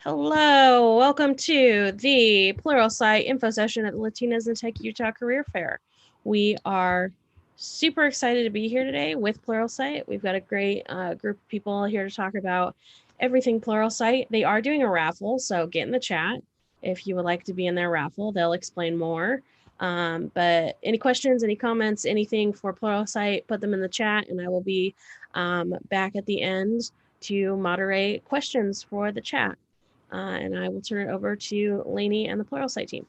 Hello, welcome to the Pluralsight info session at the Latinas in Tech Utah Career Fair. We are super excited to be here today with Pluralsight. We've got a great group of people here to talk about everything Pluralsight. They are doing a raffle, so get in the chat if you would like to be in their raffle. They'll explain more. But any questions, any comments, anything for Pluralsight, put them in the chat, and I will be back at the end to moderate questions for the chat. And I will turn it over to Lainey and the Pluralsight team.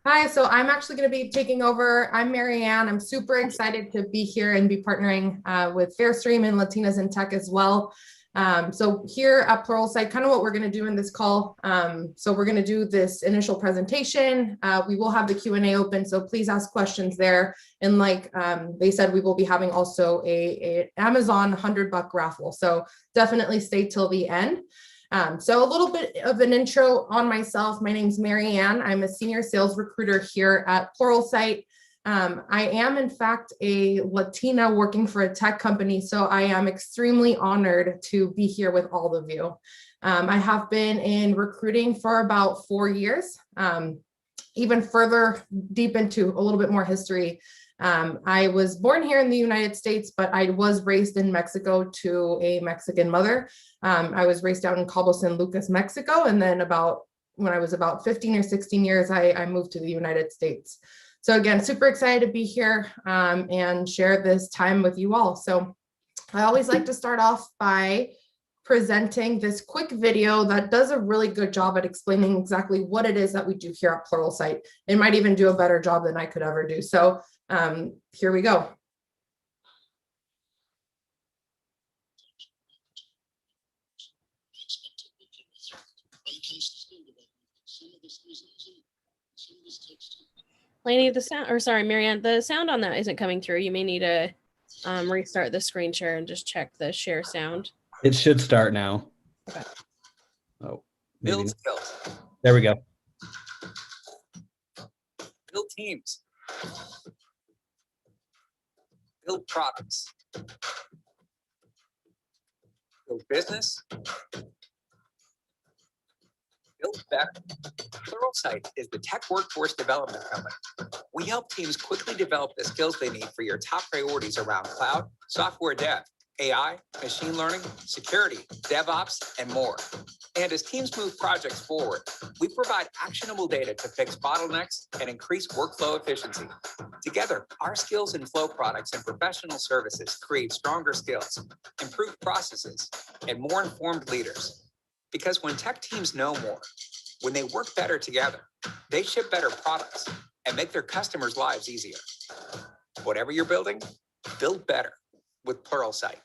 Hi, so I'm actually going to be taking over. I'm Marianne. I'm super excited to be here and be partnering with Fairstream and Latinas in Tech as well. So here at Pluralsight, kind of what we're going to do in this call. So we're going to do this initial presentation. We will have the Q&A open, so please ask questions there. And like they said, we will be having also a Amazon $100 raffle. So definitely stay till the end. So a little bit of an intro on myself. My name's Marianne. I'm a senior sales recruiter here at Pluralsight. I am, in fact, a Latina working for a tech company, so I am extremely honored to be here with all of you. I have been in recruiting for about 4 years. Even further deep into a little bit more history, I was born here in the United States, but I was raised in Mexico to a Mexican mother. I was raised out in Cabo San Lucas, Mexico, and then when I was about 15 or 16 years, I moved to the United States. So again, super excited to be here and share this time with you all. So I always like to start off by presenting this quick video that does a really good job at explaining exactly what it is that we do here at Pluralsight. It might even do a better job than I could ever do. So here we go. Lainey, Marianne, the sound on that isn't coming through. You may need to restart the screen share and just check the share sound. It should start now. Okay. Oh, Build skills. There we go. Build teams. Build products. Build business. Build better. Pluralsight is the tech workforce development company. We help teams quickly develop the skills they need for your top priorities around cloud, software dev, AI, machine learning, security, DevOps, and more. And as teams move projects forward, we provide actionable data to fix bottlenecks and increase workflow efficiency. Together, our skills and flow products and professional services create stronger skills, improved processes, and more informed leaders. Because when tech teams know more, when they work better together, they ship better products and make their customers' lives easier. Whatever you're building, build better with Pluralsight.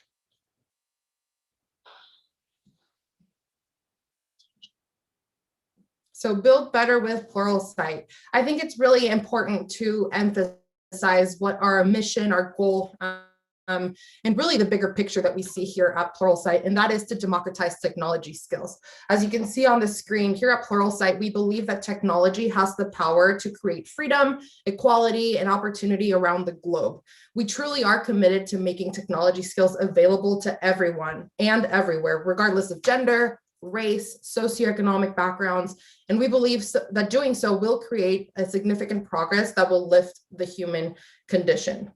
So build better with Pluralsight. I think it's really important to emphasize what our mission, our goal, and really the bigger picture that we see here at Pluralsight, and that is to democratize technology skills. As you can see on the screen here at Pluralsight, we believe that technology has the power to create freedom, equality, and opportunity around the globe. We truly are committed to making technology skills available to everyone and everywhere, regardless of gender, race, socioeconomic backgrounds, and we believe that doing so will create a significant progress that will lift the human condition.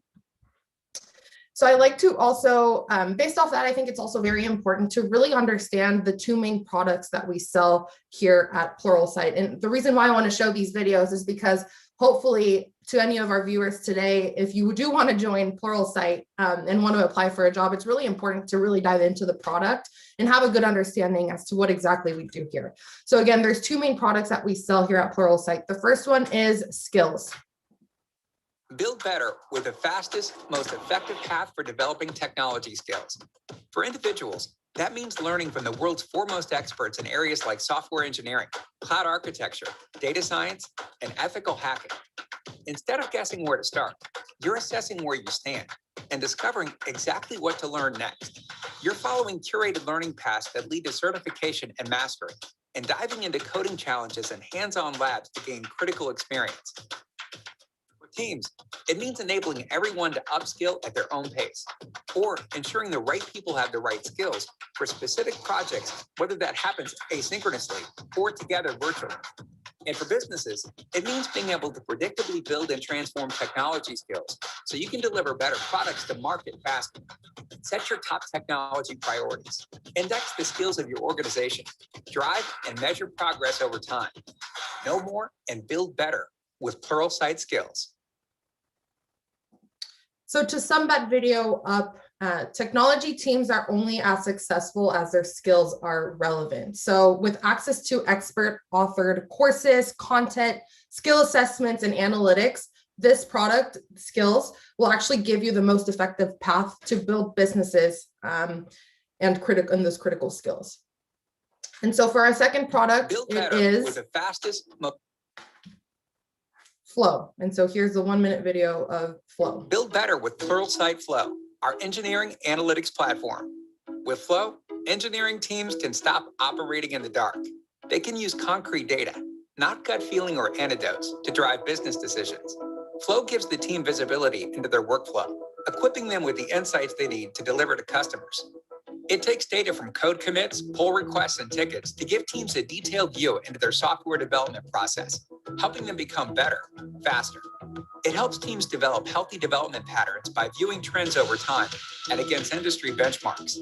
So I like to also, based off that, I think it's also very important to really understand the two main products that we sell here at Pluralsight. And the reason why I want to show these videos is because hopefully to any of our viewers today, if you do want to join Pluralsight and want to apply for a job, it's really important to really dive into the product and have a good understanding as to what exactly we do here. So again, there's two main products that we sell here at Pluralsight. The first one is skills. Build better with the fastest, most effective path for developing technology skills. For individuals, that means learning from the world's foremost experts in areas like software engineering, cloud architecture, data science, and ethical hacking. Instead of guessing where to start, you're assessing where you stand and discovering exactly what to learn next. You're following curated learning paths that lead to certification and mastery, and diving into coding challenges and hands-on labs to gain critical experience. Teams, it means enabling everyone to upskill at their own pace, or ensuring the right people have the right skills for specific projects, whether that happens asynchronously or together virtually. And for businesses, it means being able to predictably build and transform technology skills so you can deliver better products to market faster. Set your top technology priorities. Index the skills of your organization. Drive and measure progress over time. Know more and build better with Pluralsight skills. So to sum that video up, technology teams are only as successful as their skills are relevant. So with access to expert authored courses, content, skill assessments, and analytics, this product skills will actually give you the most effective path to build businesses and those critical skills. And so for our second product, it is with the fastest Flow. And so here's the 1-minute video of Flow. Build better with Pluralsight Flow, our engineering analytics platform. With Flow, engineering teams can stop operating in the dark. They can use concrete data, not gut feeling or anecdotes, to drive business decisions. Flow gives the team visibility into their workflow, equipping them with the insights they need to deliver to customers. It takes data from code commits, pull requests, and tickets to give teams a detailed view into their software development process, helping them become better, faster. It helps teams develop healthy development patterns by viewing trends over time and against industry benchmarks.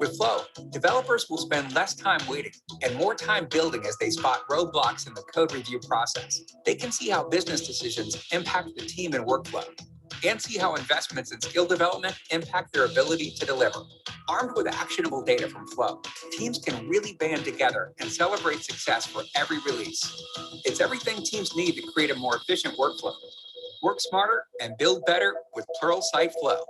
With Flow, developers will spend less time waiting and more time building as they spot roadblocks in the code review process. They can see how business decisions impact the team and workflow, and see how investments in skill development impact their ability to deliver. Armed with actionable data from Flow, teams can really band together and celebrate success for every release. It's everything teams need to create a more efficient workflow. Work smarter and build better with Pluralsight Flow.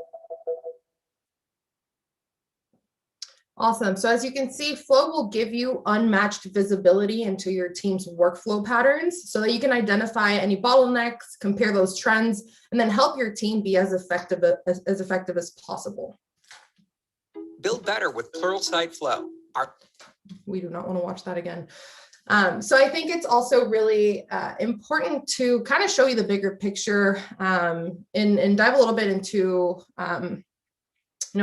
Awesome. So as you can see, Flow will give you unmatched visibility into your team's workflow patterns so that you can identify any bottlenecks, compare those trends, and then help your team be as effective as possible. Build better with Pluralsight Flow. We do not want to watch that again. So I think it's also really important to kind of show you the bigger picture and dive a little bit into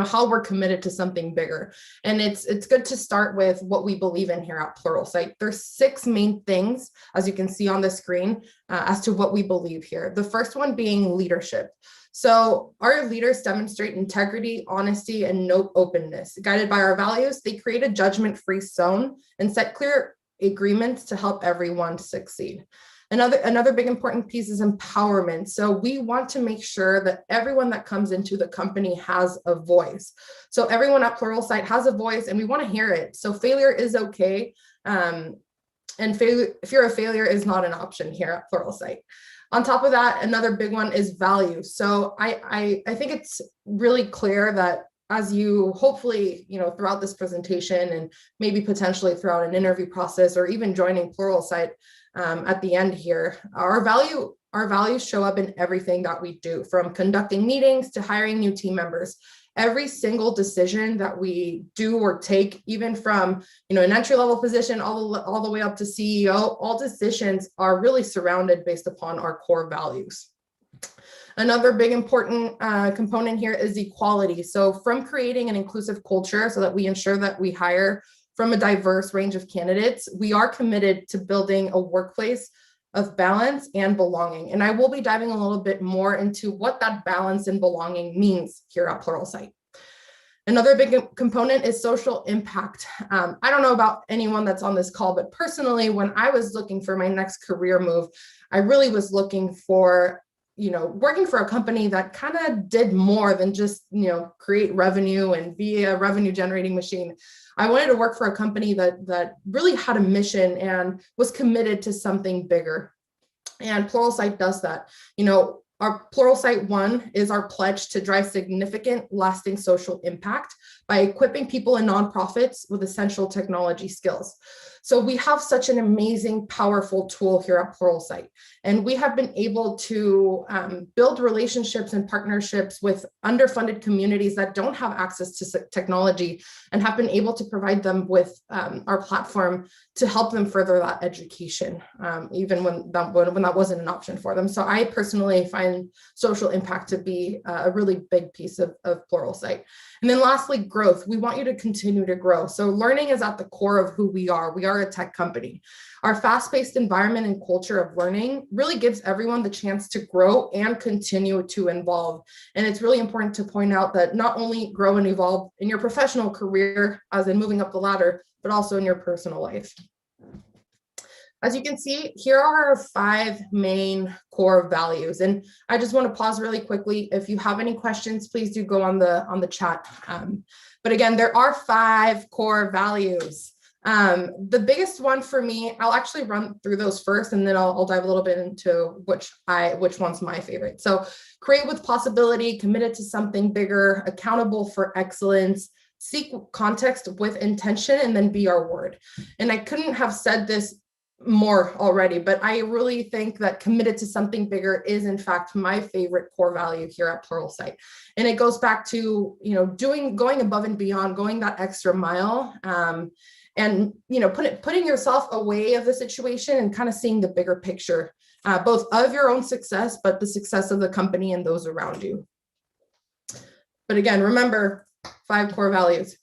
how we're committed to something bigger. And it's good to start with what we believe in here at Pluralsight. There's 6 main things, as you can see on the screen, as to what we believe here. The first one being leadership. So our leaders demonstrate integrity, honesty, and no openness. Guided by our values, they create a judgment-free zone and set clear agreements to help everyone succeed. Another big important piece is empowerment. So we want to make sure that everyone that comes into the company has a voice. So everyone at Pluralsight has a voice and we want to hear it. So failure is okay. And fear of failure is not an option here at Pluralsight. On top of that, another big one is value. So I think it's really clear that as you hopefully, throughout this presentation and maybe potentially throughout an interview process or even joining Pluralsight at the end here, our values show up in everything that we do, from conducting meetings to hiring new team members. Every single decision that we do or take, even from an entry-level position all the way up to CEO, all decisions are really surrounded based upon our core values. Another big important component here is equality. So from creating an inclusive culture so that we ensure that we hire from a diverse range of candidates, we are committed to building a workplace of balance and belonging. And I will be diving a little bit more into what that balance and belonging means here at Pluralsight. Another big component is social impact. I don't know about anyone that's on this call, but personally, when I was looking for my next career move, I really was looking for working for a company that kind of did more than just, create revenue and be a revenue generating machine. I wanted to work for a company that really had a mission and was committed to something bigger. And Pluralsight does that. Our Pluralsight 1 is our pledge to drive significant, lasting social impact by equipping people and nonprofits with essential technology skills. So we have such an amazing, powerful tool here at Pluralsight, and we have been able to build relationships and partnerships with underfunded communities that don't have access to technology, and have been able to provide them with our platform to help them further that education, even when that wasn't an option for them. So I personally find find social impact to be a really big piece of Pluralsight. And then lastly, growth. We want you to continue to grow. So learning is at the core of who we are. We are a tech company. Our fast-paced environment and culture of learning really gives everyone the chance to grow and continue to evolve. And it's really important to point out that not only grow and evolve in your professional career, as in moving up the ladder, but also in your personal life. As you can see, here are our 5 main core values. And I just want to pause really quickly. If you have any questions, please do go on the chat. But again, there are 5 core values. The biggest one for me, I'll actually run through those first, and then I'll dive a little bit into which one's my favorite. So create with possibility, committed to something bigger, accountable for excellence, seek context with intention, and then be our word. And I couldn't have said this more already, but I really think that committed to something bigger is in fact my favorite core value here at Pluralsight. And it goes back to, going above and beyond, going that extra mile, and, putting yourself away of the situation and kind of seeing the bigger picture, both of your own success, but the success of the company and those around you. But again, remember 5 core values.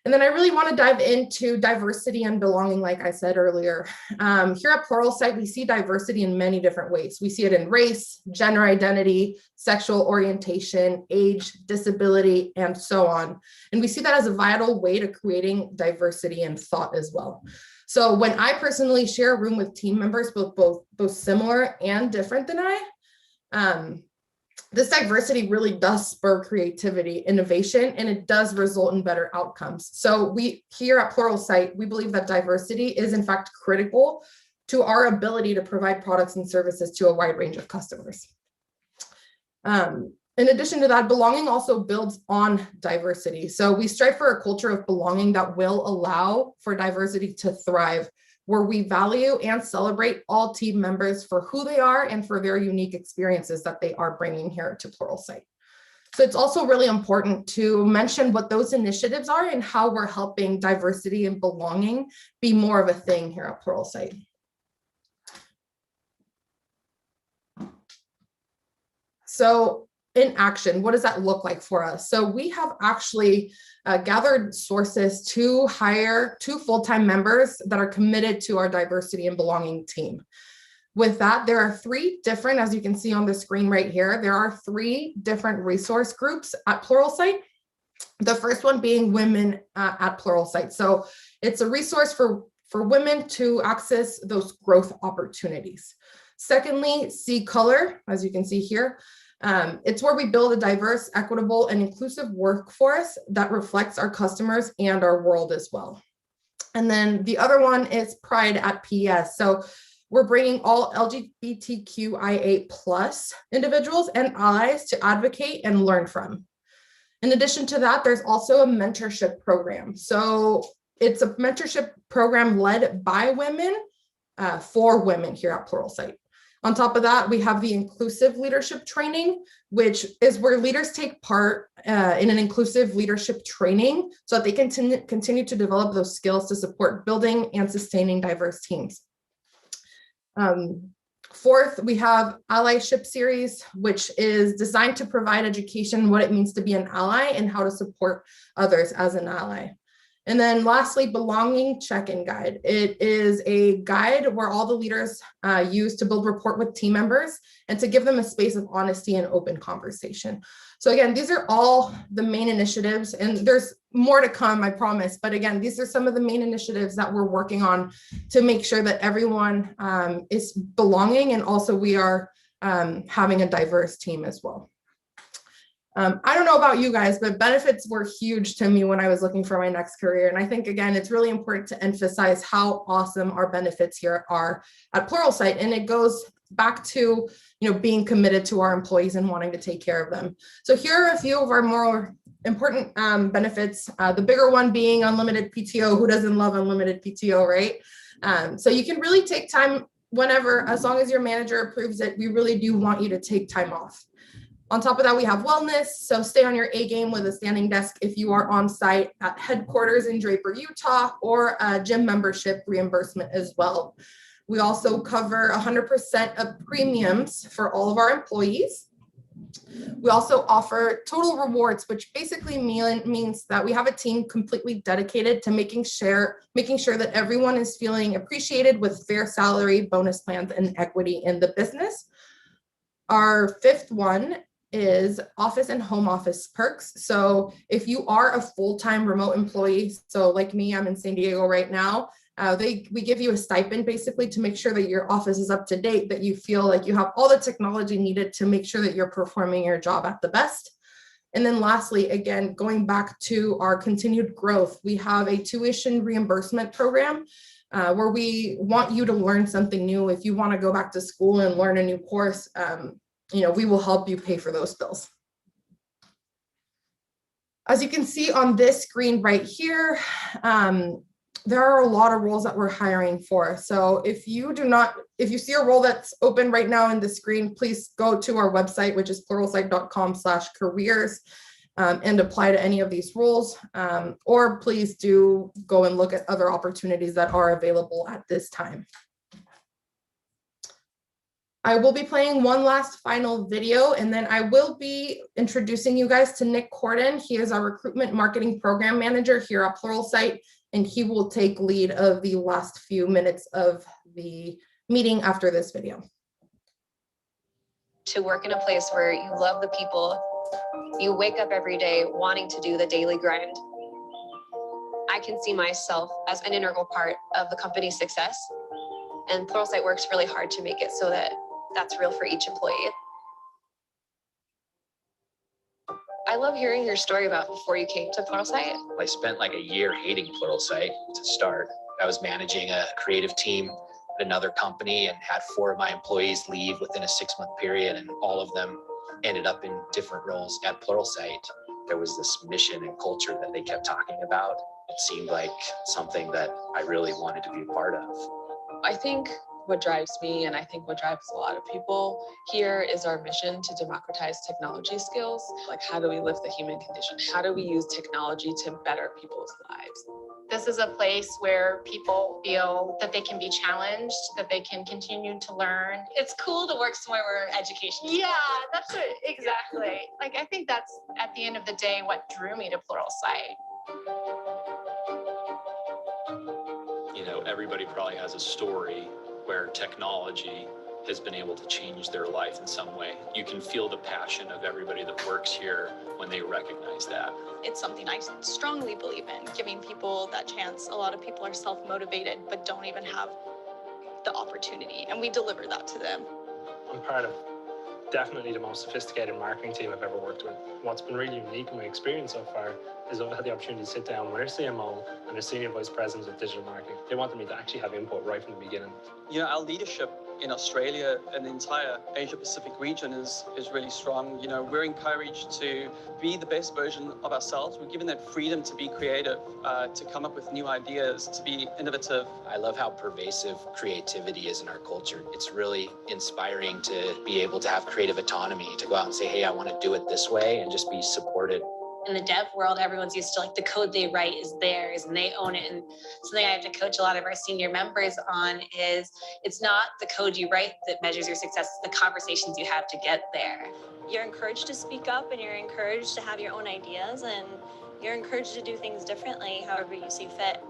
And then I really want to dive into diversity and belonging, like I said earlier. Here at Pluralsight, we see diversity in many different ways. We see it in race, gender identity, sexual orientation, age, disability, and so on. And we see that as a vital way to creating diversity in thought as well. So when I personally share a room with team members, both similar and different than this diversity really does spur creativity, innovation, and it does result in better outcomes. So we here at Pluralsight, we believe that diversity is in fact critical to our ability to provide products and services to a wide range of customers. In addition to that, belonging also builds on diversity. So we strive for a culture of belonging that will allow for diversity to thrive, where we value and celebrate all team members for who they are and for their unique experiences that they are bringing here to Pluralsight. So it's also really important to mention what those initiatives are and how we're helping diversity and belonging be more of a thing here at Pluralsight. So in action, what does that look like for us? So we have actually gathered sources to hire 2 full-time members that are committed to our diversity and belonging team. With that, there are 3 different, as you can see on the screen right here, there are 3 different resource groups at Pluralsight. The first one being Women at Pluralsight. So it's a resource for women to access those growth opportunities. Secondly, See Color, as you can see here. It's where we build a diverse, equitable, and inclusive workforce that reflects our customers and our world as well. And then the other one is Pride at PS. So we're bringing all LGBTQIA+ individuals and allies to advocate and learn from. In addition to that, there's also a mentorship program. So it's a mentorship program led by women for women here at Pluralsight. On top of that, we have the inclusive leadership training, which is where leaders take part in an inclusive leadership training so that they can continue to develop those skills to support building and sustaining diverse teams. Fourth, we have Allyship series, which is designed to provide education, what it means to be an ally and how to support others as an ally. And then lastly, Belonging Check-in Guide. It is a guide where all the leaders use to build rapport with team members and to give them a space of honesty and open conversation. So again, these are all the main initiatives, and there's more to come, I promise. But again, these are some of the main initiatives that we're working on to make sure that everyone is belonging, and also we are having a diverse team as well. I don't know about you guys, but benefits were huge to me when I was looking for my next career. And I think, again, it's really important to emphasize how awesome our benefits here are at Pluralsight. And it goes back to, being committed to our employees and wanting to take care of them. So here are a few of our more important benefits. The bigger one being unlimited PTO. Who doesn't love unlimited PTO, right? So you can really take time whenever, as long as your manager approves it. We really do want you to take time off. On top of that, we have wellness. So stay on your A game with a standing desk if you are on site at headquarters in Draper, Utah, or a gym membership reimbursement as well. We also cover 100% of premiums for all of our employees. We also offer total rewards, which basically means that we have a team completely dedicated to making sure that everyone is feeling appreciated with fair salary, bonus plans, and equity in the business. Our fifth one is office and home office perks. So if you are a full-time remote employee, so like me, I'm in San Diego right now, we give you a stipend basically to make sure that your office is up to date, that you feel like you have all the technology needed to make sure that you're performing your job at the best. And then lastly, again, going back to our continued growth, we have a tuition reimbursement program where we want you to learn something new. If you want to go back to school and learn a new course, we will help you pay for those bills. As you can see on this screen right here, there are a lot of roles that we're hiring for. So if you see a role that's open right now in the screen, please go to our website, which is pluralsight.com/careers, and apply to any of these roles. Or please do go and look at other opportunities that are available at this time. I will be playing one last final video, and then I will be introducing you guys to Nick Corden. He is our recruitment marketing program manager here at Pluralsight, and he will take lead of the last few minutes of the meeting after this video. To work in a place where you love the people, you wake up every day wanting to do the daily grind. I can see myself as an integral part of the company's success, and Pluralsight works really hard to make it so that that's real for each employee. I love hearing your story about before you came to Pluralsight. I spent like a year hating Pluralsight to start. I was managing a creative team at another company and had 4 of my employees leave within a 6-month period, and all of them ended up in different roles at Pluralsight. There was this mission and culture that they kept talking about. It seemed like something that I really wanted to be a part of. I think what drives me, and I think what drives a lot of people here, is our mission to democratize technology skills. Like, how do we lift the human condition? How do we use technology to better people's lives? This is a place where people feel that they can be challenged, that they can continue to learn. It's cool to work somewhere where education. Yeah, that's it, exactly. Like, I think that's, at the end of the day, what drew me to Pluralsight. Everybody probably has a story where technology has been able to change their life in some way. You can feel the passion of everybody that works here when they recognize that. It's something I strongly believe in, giving people that chance. A lot of people are self-motivated, but don't even have the opportunity, and we deliver that to them. I'm part of definitely the most sophisticated marketing team I've ever worked with. What's been really unique in my experience so far is I've had the opportunity to sit down with our CMO and our Senior Vice President of Digital Marketing. They wanted me to actually have input right from the beginning. Our leadership in Australia and the entire Asia Pacific region is really strong. We're encouraged to be the best version of ourselves. We're given that freedom to be creative, to come up with new ideas, to be innovative. I love how pervasive creativity is in our culture. It's really inspiring to be able to have creative autonomy, to go out and say, hey, I want to do it this way, and just be supported. In the dev world, everyone's used to the code they write is theirs and they own it. And something I have to coach a lot of our senior members on is it's not the code you write that measures your success, it's the conversations you have to get there. You're encouraged to speak up, and you're encouraged to have your own ideas, and you're encouraged to do things differently however you see fit.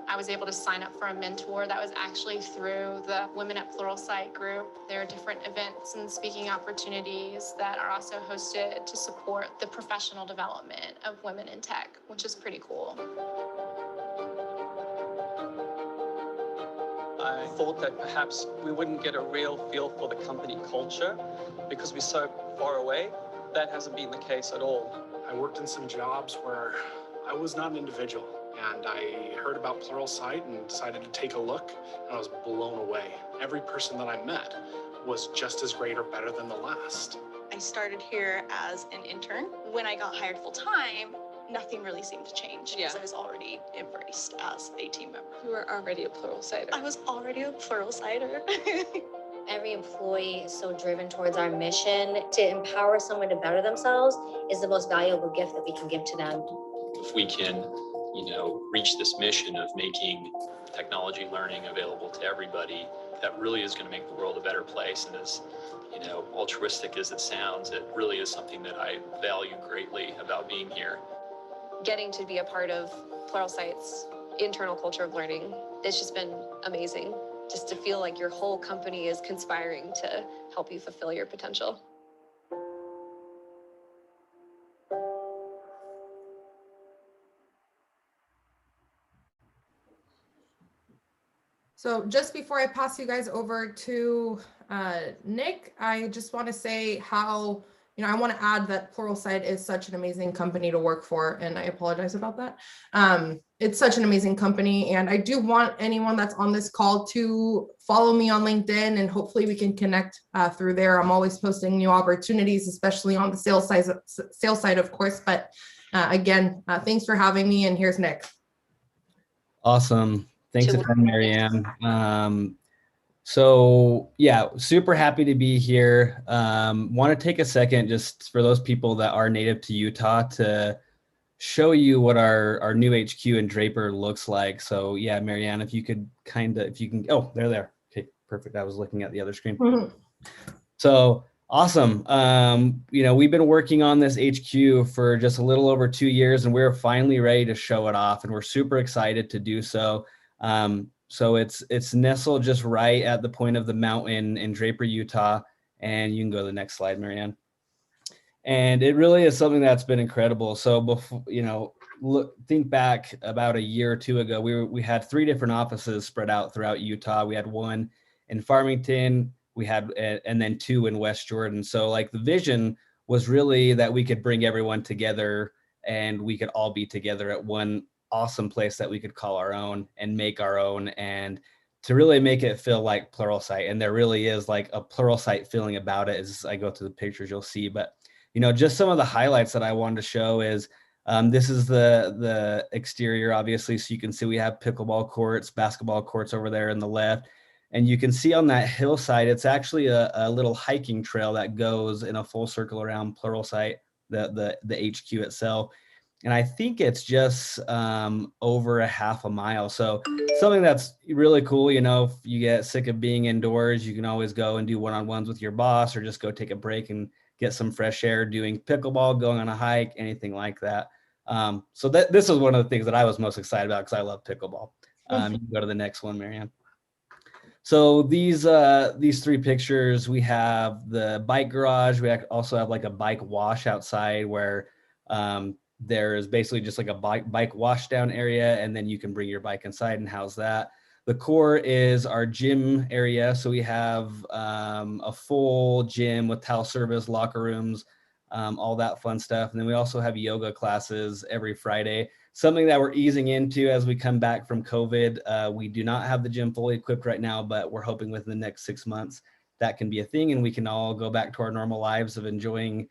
I was able to sign up for a mentor that was actually through the Women at Pluralsight group. There are different events and speaking opportunities that are also hosted to support the professional development of women in tech, which is pretty cool. I thought that perhaps we wouldn't get a real feel for the company culture because we're so far away. That hasn't been the case at all. I worked in some jobs where I was not an individual, and I heard about Pluralsight and decided to take a look, and I was blown away. Every person that I met was just as great or better than the last. I started here as an intern. When I got hired full-time, nothing really seemed to change because I was already embraced as a team member. You were already a Pluralsighter. I was already a Pluralsighter. Every employee is so driven towards our mission. To empower someone to better themselves is the most valuable gift that we can give to them. If we can, reach this mission of making technology learning available to everybody, that really is going to make the world a better place. And as altruistic as it sounds, it really is something that I value greatly about being here. Getting to be a part of Pluralsight's internal culture of learning, it's just been amazing. Just to feel like your whole company is conspiring to help you fulfill your potential. So just before I pass you guys over to Nick, I just want to say how, I want to add that Pluralsight is such an amazing company to work for, and I apologize about that. It's such an amazing company, and I do want anyone that's on this call to follow me on LinkedIn, and hopefully we can connect through there. I'm always posting new opportunities, especially on the sales side, of course. But again, thanks for having me, and here's Nick. Awesome. Thanks again, Marianne. So yeah, super happy to be here. Want to take a second just for those people that are native to Utah to show you what our new HQ in Draper looks like. So yeah, Marianne, if you can, oh, they're there. Okay, perfect. I was looking at the other screen. Mm-hmm. So awesome. We've been working on this HQ for just a little over 2 years, and we're finally ready to show it off, and we're super excited to do so. So it's nestled just right at the point of the mountain in Draper, Utah. And you can go to the next slide, Marianne. And it really is something that's been incredible. So before, think back about a year or two ago, we had 3 different offices spread out throughout Utah. We had one in Farmington, and then 2 in West Jordan. So like the vision was really that we could bring everyone together and we could all be together at one awesome place that we could call our own and make our own, and to really make it feel like Pluralsight. And there really is like a Pluralsight feeling about it. As I go through the pictures, you'll see. But just some of the highlights that I wanted to show is this is the exterior, obviously. So you can see we have pickleball courts, basketball courts over there in the left. And you can see on that hillside, it's actually a little hiking trail that goes in a full circle around Pluralsight, the HQ itself. And I think it's just over a half a mile. So something that's really cool, if you get sick of being indoors, you can always go and do one-on-ones with your boss, or just go take a break and get some fresh air doing pickleball, going on a hike, anything like that. So this is one of the things that I was most excited about because I love pickleball. You can go to the next one, Marianne. So these 3 pictures, we have the bike garage. We also have like a bike wash outside where there's basically just like a bike wash down area, and then you can bring your bike inside and house that. The core is our gym area. So we have a full gym with towel service, locker rooms, all that fun stuff. And then we also have yoga classes every Friday, something that we're easing into as we come back from COVID. We do not have the gym fully equipped right now, but we're hoping within the next 6 months that can be a thing, and we can all go back to our normal lives of enjoying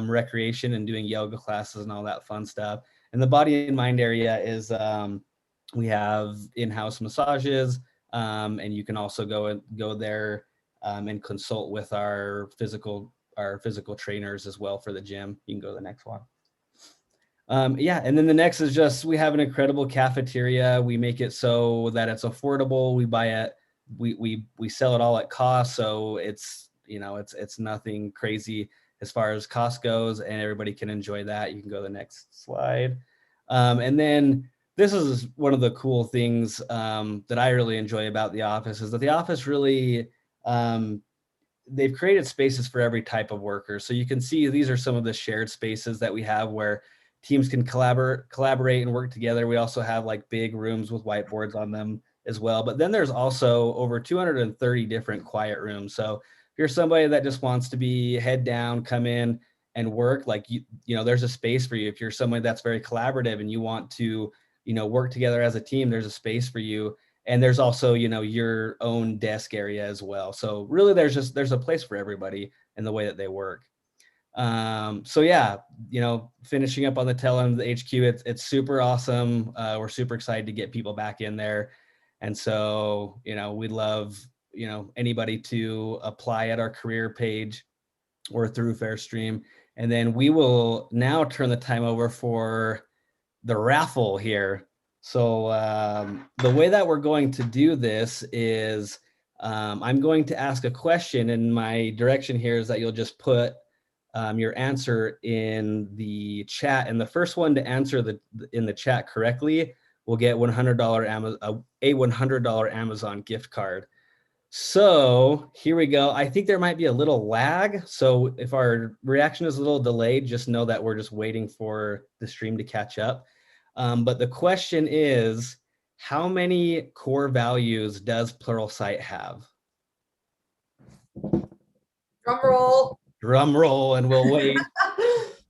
recreation and doing yoga classes and all that fun stuff. And the body and mind area is we have in-house massages, and you can also go there and consult with our physical trainers as well for the gym. You can go to the next one. Yeah, and then the next is just we have an incredible cafeteria. We make it so that it's affordable. We buy it, we sell it all at cost, so it's it's nothing crazy as far as cost goes, and everybody can enjoy that. You can go to the next slide. And then this is one of the cool things that I really enjoy about the office, is that the office really, they've created spaces for every type of worker. So you can see these are some of the shared spaces that we have where teams can collaborate and work together. We also have like big rooms with whiteboards on them as well. But then there's also over 230 different quiet rooms. So you're somebody that just wants to be head down, come in and work, like there's a space for you. If you're somebody that's very collaborative and you want to work together as a team, there's a space for you. And there's also your own desk area as well. So really there's a place for everybody in the way that they work. So yeah, finishing up on the tail end of the HQ, it's super awesome. We're super excited to get people back in there. And so we'd love anybody to apply at our career page or through Fairstream. And then we will now turn the time over for the raffle here. So the way that we're going to do this is I'm going to ask a question, and my direction here is that you'll just put your answer in the chat, and the first one to answer in the chat correctly will get a $100 Amazon gift card. So here we go. I think there might be a little lag. So if our reaction is a little delayed, just know that we're just waiting for the stream to catch up. But the question is, how many core values does Pluralsight have? Drum roll. Drum roll, and we'll wait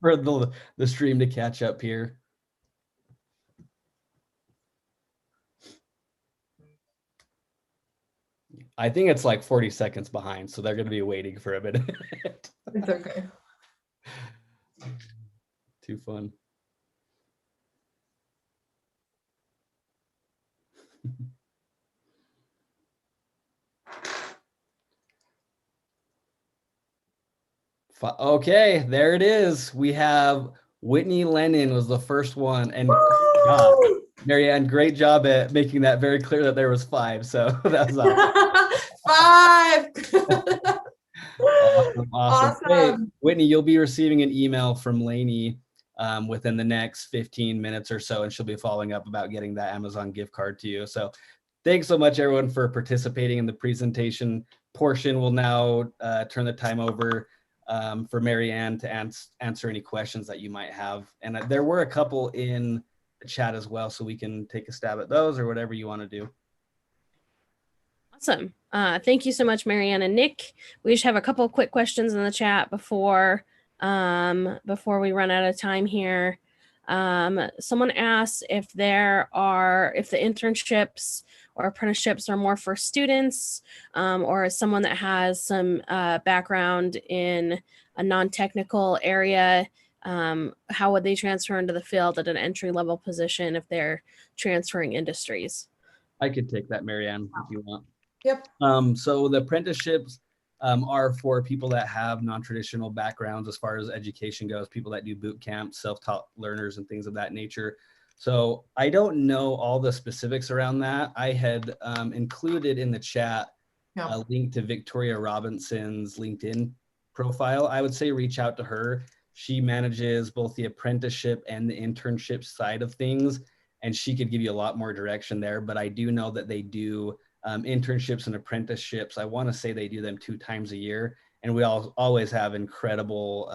for the stream to catch up here. I think it's like 40 seconds behind, so they're going to be waiting for a minute. It's okay. Too fun. Okay, there it is. We have Whitney Lennon was the first one, and God, Marianne, great job at making that very clear that there was 5. So that was awesome. 5. Awesome. Hey, Whitney, you'll be receiving an email from Lainey within the next 15 minutes or so, and she'll be following up about getting that Amazon gift card to you. So thanks so much, everyone, for participating in the presentation portion. We'll now turn the time over for Marianne to answer any questions that you might have. And there were a couple in the chat as well, so we can take a stab at those or whatever you want to do. Awesome. Thank you so much, Marianne and Nick. We just have a couple of quick questions in the chat before we run out of time here. Someone asked if the internships or apprenticeships are more for students or as someone that has some background in a non-technical area, how would they transfer into the field at an entry-level position if they're transferring industries? I could take that, Marianne, if you want. Yep. So the apprenticeships are for people that have non-traditional backgrounds as far as education goes, people that do boot camp, self-taught learners and things of that nature. So I don't know all the specifics around that. I had included in the chat a link to Victoria Robinson's LinkedIn profile. I would say reach out to her. She manages both the apprenticeship and the internship side of things, and she could give you a lot more direction there. But I do know that they do internships and apprenticeships. I want to say they do them 2 times a year, and we always have incredible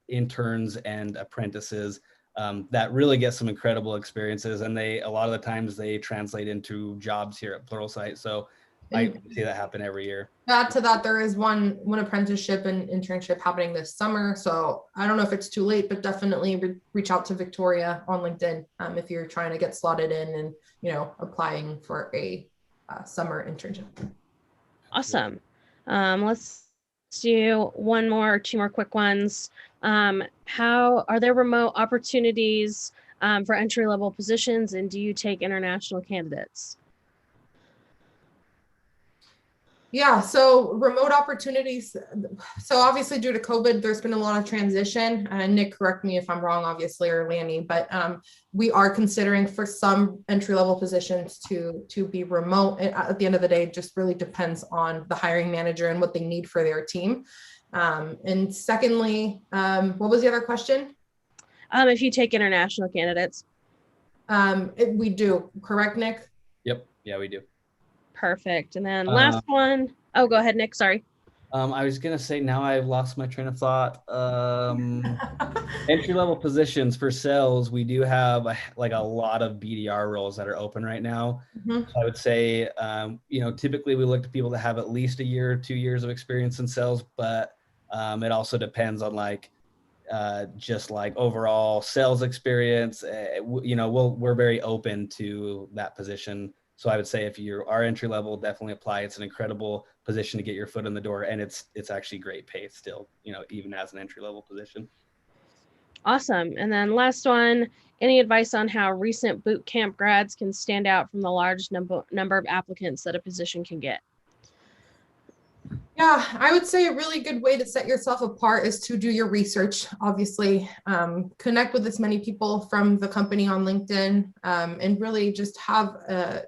interns and apprentices that really get some incredible experiences, and a lot of the times they translate into jobs here at Pluralsight. So I see that happen every year. Add to that, there is one apprenticeship and internship happening this summer. So I don't know if it's too late, but definitely reach out to Victoria on LinkedIn if you're trying to get slotted in and applying for a summer internship. Awesome. Let's do 1 more or 2 more quick ones. How are there remote opportunities for entry-level positions, and do you take international candidates? Yeah, so remote opportunities. So obviously due to COVID, there's been a lot of transition. Nick, correct me if I'm wrong, obviously, or Lanny, but we are considering for some entry-level positions to be remote. At the end of the day, it just really depends on the hiring manager and what they need for their team. And secondly, what was the other question? If you take international candidates. We do, correct, Nick? Yep, yeah, we do. Perfect. And then last one. Oh, go ahead, Nick. Sorry. I was going to say, now I've lost my train of thought. Entry-level positions for sales, we do have a lot of BDR roles that are open right now. So I would say, typically we look to people that have at least 1 year, 2 years of experience in sales, but it also depends on just overall sales experience. We're very open to that position. So I would say if you are entry level, definitely apply. It's an incredible position to get your foot in the door, and it's actually great pay still, even as an entry level position. Awesome. And then last one, any advice on how recent boot camp grads can stand out from the large number of applicants that a position can get? Yeah, I would say a really good way to set yourself apart is to do your research. Obviously, connect with as many people from the company on LinkedIn, and really just have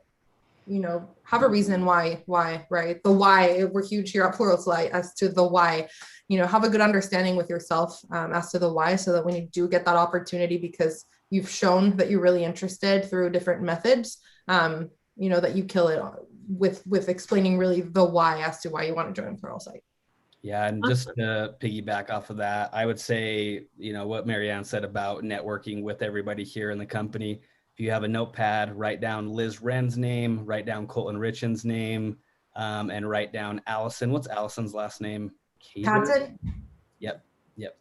have a reason why, right? The why, we're huge here at Pluralsight as to the why, have a good understanding with yourself as to the why, so that when you do get that opportunity, because you've shown that you're really interested through different methods, that you kill it with explaining really the why as to why you want to join Pluralsight. Yeah, and just to piggyback off of that, I would say, what Marianne said about networking with everybody here in the company. If you have a notepad, write down Liz Wren's name, write down Colton Richens' name, and write down Allison. What's Allison's last name? Patton? Yep,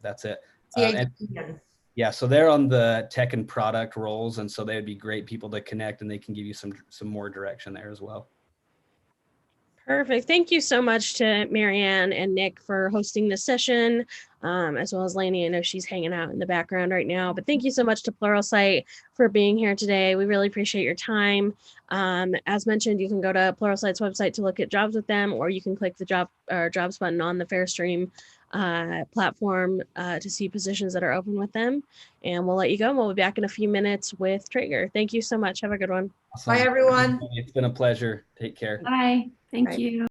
that's it. C-H-E-N. Yeah, so they're on the tech and product roles, and so they would be great people to connect, and they can give you some more direction there as well. Perfect. Thank you so much to Marianne and Nick for hosting this session, as well as Lainey. I know she's hanging out in the background right now, but thank you so much to Pluralsight for being here today. We really appreciate your time. As mentioned, you can go to Pluralsight's website to look at jobs with them, or you can click the jobs button on the Fairstream platform to see positions that are open with them. And we'll let you go. We'll be back in a few minutes with Traeger. Thank you so much. Have a good one. Awesome. Bye, everyone. It's been a pleasure. Take care. Bye. Thank Bye. you.